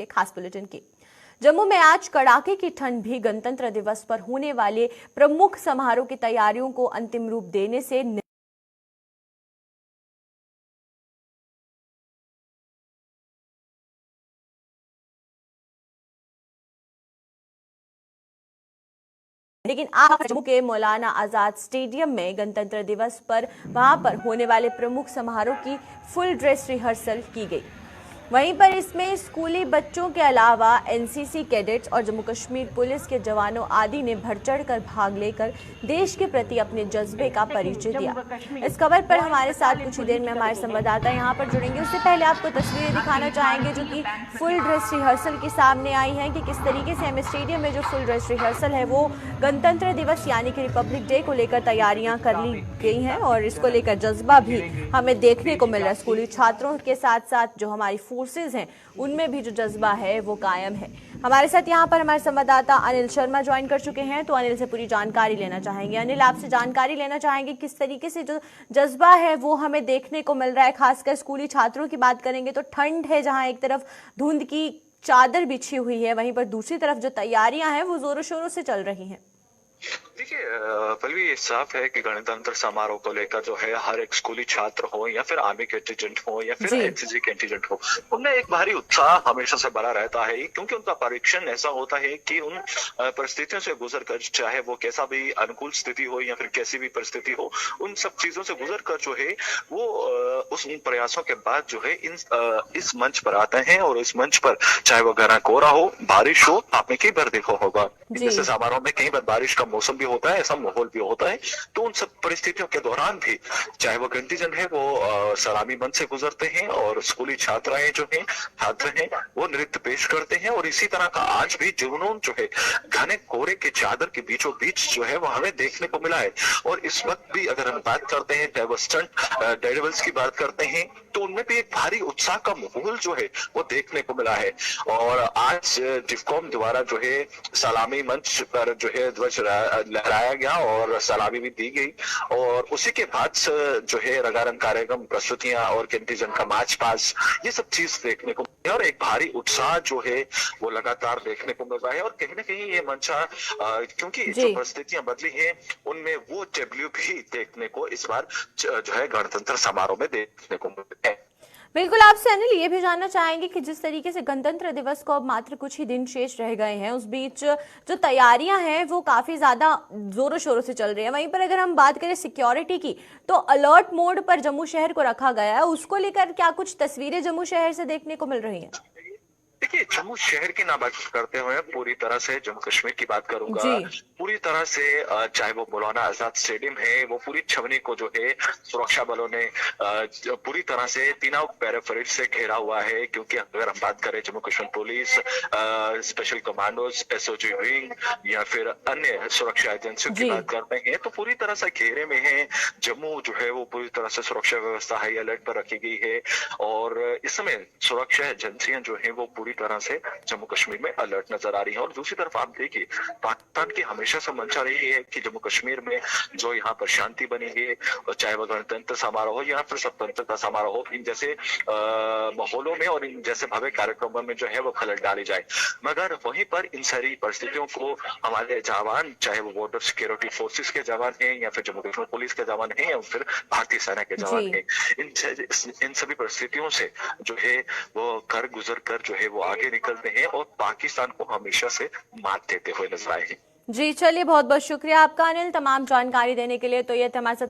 खास बुलेटिन की। जम्मू में आज कड़ाके की ठंड भी गणतंत्र दिवस पर होने वाले प्रमुख समारोह की तैयारियों को अंतिम रूप देने से लेकिन आज जम्मू के मौलाना आजाद स्टेडियम में गणतंत्र दिवस पर वहां पर होने वाले प्रमुख समारोह की फुल ड्रेस रिहर्सल की गई। वहीं पर इसमें स्कूली बच्चों के अलावा एनसीसी कैडेट्स और जम्मू कश्मीर पुलिस के जवानों आदि ने बढ़ चढ़कर भाग लेकर देश के प्रति अपने जज्बे का परिचय दिया। इस खबर पर हमारे साथ कुछ ही देर में हमारे संवाददाता यहां पर जुड़ेंगे। उससे पहले आपको तस्वीरें दिखाना चाहेंगे जो कि फुल ड्रेस रिहर्सल के सामने आई हैं कि किस तरीके से एमए स्टेडियम में जो फुल ड्रेस रिहर्सल है वो गणतंत्र दिवस यानी कि रिपब्लिक डे को लेकर तैयारियां कर ली गई हैं और इसको लेकर जज्बा भी हमें देखने को मिल रहा है। स्कूली छात्रों के साथ साथ जो हमारी फोर्सेज हैं उनमें भी जो जज्बा है वो कायम है। हमारे साथ यहाँ पर हमारे संवाददाता अनिल शर्मा ज्वाइन कर चुके हैं, तो अनिल से पूरी जानकारी लेना चाहेंगे। अनिल, आपसे जानकारी लेना चाहेंगे किस तरीके से जो जज्बा है वो हमें देखने को मिल रहा है। खासकर स्कूली छात्रों की बात करेंगे तो ठंड है, जहाँ एक तरफ धुंध की चादर बिछी हुई है, वहीं पर दूसरी तरफ जो तैयारियां हैं वो जोरों शोरों से चल रही हैं। देखिए पल्लवी, ये साफ है कि गणतंत्र समारोह को लेकर जो है हर एक स्कूली छात्र हो या फिर आर्मी कंटीजेंट हो या फिर एनसीसी कंटीजेंट हो, उनमें एक भारी उत्साह हमेशा से बना रहता है, क्योंकि उनका परीक्षण ऐसा होता है कि उन परिस्थितियों से गुजर कर, चाहे वो कैसा भी अनुकूल स्थिति हो या फिर कैसी भी परिस्थिति हो, उन सब चीजों से गुजर कर जो है वो उस प्रयासों के बाद जो है इस मंच पर आते हैं। और इस मंच पर चाहे वो घना कोहरा हो, बारिश हो, आपने कई बार देखा होगा जैसे समारोह में कई बार बारिश का मौसम भी होता है, ऐसा माहौल भी होता है। तो उन सब परिस्थितियों के दौरान भी चाहे वो कंटीजेंट है वो सलामी मंच से गुजरते हैं और स्कूली छात्राएं जो हैं, छात्र हैं, वो नृत्य पेश करते हैं। और इसी तरह का आज भी जुनून जो है घने कोहरे के चादर के बीचों बीच जो है वो हमें देखने को मिला है। और इस वक्त भी अगर हम बात करते हैं चाहे वो स्टंट डेयरडेविल्स की बात करते हैं तो उनमें भी एक भारी उत्साह का माहौल जो है वो देखने को मिला है। और आज डिफकॉम द्वारा जो है सलामी मंच पर जो है ध्वज लहराया गया और सलामी भी दी गई। और उसी के बाद जो है रंगारंग कार्यक्रम, प्रस्तुतियां और कंटीजेंट का मार्च पास, ये सब चीज देखने को मिली और एक भारी उत्साह जो है वो लगातार देखने को मिल रहा है। और कहीं ना कहीं ये मंचा क्योंकि जो परिस्थितियां बदली हैं उनमें वो डब्ल्यू भी देखने को इस बार जो है गणतंत्र समारोह में देखने को मिला है। बिल्कुल, आपसे अनिल ये भी जानना चाहेंगे कि जिस तरीके से गणतंत्र दिवस को अब मात्र कुछ ही दिन शेष रह गए हैं, उस बीच जो तैयारियां हैं वो काफी ज्यादा जोरों शोरों से चल रही है। वहीं पर अगर हम बात करें सिक्योरिटी की तो अलर्ट मोड पर जम्मू शहर को रखा गया है, उसको लेकर क्या कुछ तस्वीरें जम्मू शहर से देखने को मिल रही हैं? देखिए, जम्मू शहर की ना बात करते हुए पूरी तरह से जम्मू कश्मीर की बात करूंगा। पूरी तरह से चाहे वो मौलाना आजाद स्टेडियम है, वो पूरी छवनी को जो है सुरक्षा बलों ने पूरी तरह से तीनों पैराफेरिट से घेरा हुआ है। क्योंकि अगर हम बात करें Jammu Kashmir police, special commandos, SOG wing या फिर अन्य सुरक्षा एजेंसियों की बात करते हैं तो पूरी तरह से घेरे में है। जम्मू जो है वो पूरी तरह से सुरक्षा व्यवस्था हाई अलर्ट पर रखी गई है। और इस समय सुरक्षा एजेंसियां जो है वो पूरी तरह से जम्मू कश्मीर में अलर्ट नजर आ रही है। और दूसरी तरफ आप देखिए, पाकिस्तान की हमेशा से मंशा रही है कि जम्मू कश्मीर में जो यहाँ पर शांति बनी है, चाहे वह गणतंत्र समारोह हो या फिर स्वतंत्रता समारोह हो, इन जैसे माहौलों में और इन जैसे भव्य कार्यक्रमों में जो है वो खलल डाली जाए। मगर वहीं पर इन सारी परिस्थितियों को हमारे जवान, चाहे वो बॉर्डर सिक्योरिटी फोर्सेस के जवान हैं या फिर जम्मू कश्मीर पुलिस के जवान हैं या फिर भारतीय सेना के जवान हैं, इन सभी परिस्थितियों से जो है वो कर गुजर कर जो है वो आगे निकलते हैं और पाकिस्तान को हमेशा से मात देते हुए नजर आए हैं। जी चलिए, बहुत बहुत शुक्रिया आपका अनिल तमाम जानकारी देने के लिए। तो ये हमारे साथ